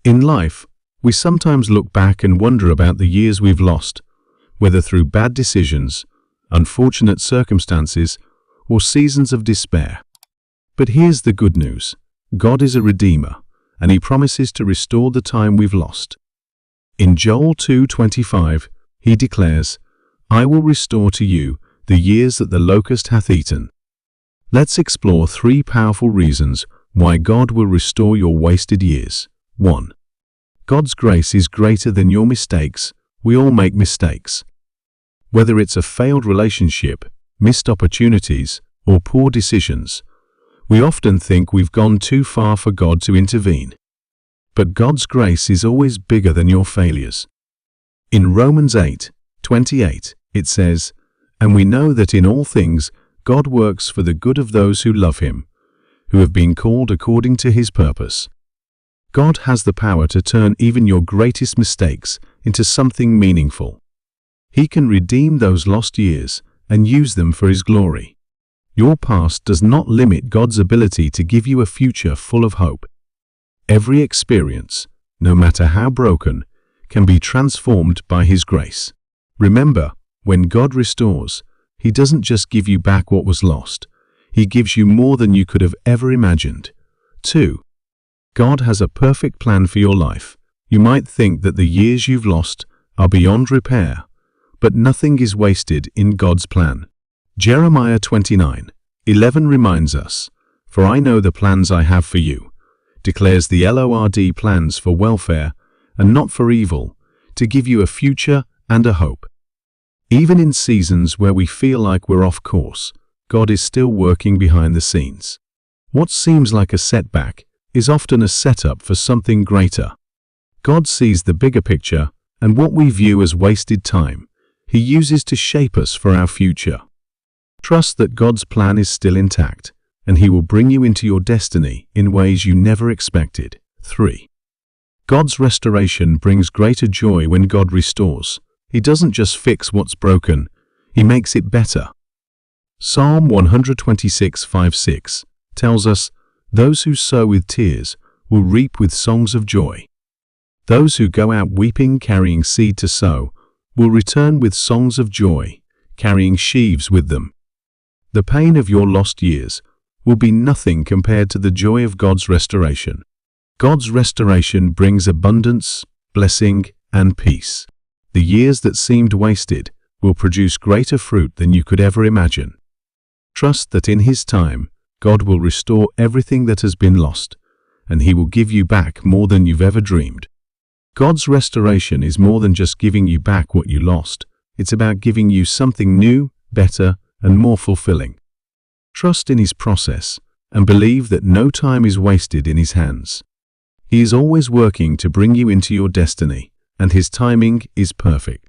In life, we sometimes look back and wonder about the years we've lost, whether through bad decisions, unfortunate circumstances, or seasons of despair. But here's the good news. God is a redeemer, and He promises to restore the time we've lost. In Joel 2:25, He declares, "I will restore to you the years that the locust hath eaten." Let's explore 3 powerful reasons why God will restore your wasted years. 1. God's grace is greater than your mistakes. We all make mistakes. Whether it's a failed relationship, missed opportunities, or poor decisions, we often think we've gone too far for God to intervene. But God's grace is always bigger than your failures. In Romans 8:28, it says, "And we know that in all things God works for the good of those who love Him, who have been called according to His purpose." God has the power to turn even your greatest mistakes into something meaningful. He can redeem those lost years and use them for His glory. Your past does not limit God's ability to give you a future full of hope. Every experience, no matter how broken, can be transformed by His grace. Remember, when God restores, He doesn't just give you back what was lost. He gives you more than you could have ever imagined. 2. God has a perfect plan for your life. You might think that the years you've lost are beyond repair, but nothing is wasted in God's plan. Jeremiah 29:11 reminds us, "For I know the plans I have for you," declares the Lord, plans for welfare and not for evil, to give you a future and a hope. Even in seasons where we feel like we're off course, God is still working behind the scenes. What seems like a setback is often a setup for something greater. God sees the bigger picture, and what we view as wasted time, He uses to shape us for our future. Trust that God's plan is still intact, and He will bring you into your destiny in ways you never expected. 3. God's restoration brings greater joy when God restores. He doesn't just fix what's broken, He makes it better. Psalm 126:5-6 tells us, "Those who sow with tears will reap with songs of joy. Those who go out weeping carrying seed to sow will return with songs of joy, carrying sheaves with them." The pain of your lost years will be nothing compared to the joy of God's restoration. God's restoration brings abundance, blessing, and peace. The years that seemed wasted will produce greater fruit than you could ever imagine. Trust that in His time, God will restore everything that has been lost, and He will give you back more than you've ever dreamed. God's restoration is more than just giving you back what you lost. It's about giving you something new, better, and more fulfilling. Trust in His process and believe that no time is wasted in His hands. He is always working to bring you into your destiny, and His timing is perfect.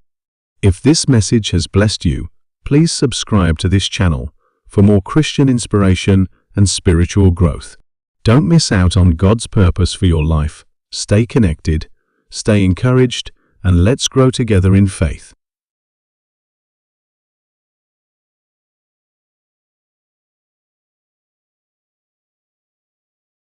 If this message has blessed you, please subscribe to this channel for more Christian inspiration and spiritual growth. Don't miss out on God's purpose for your life. Stay connected, stay encouraged, and let's grow together in faith.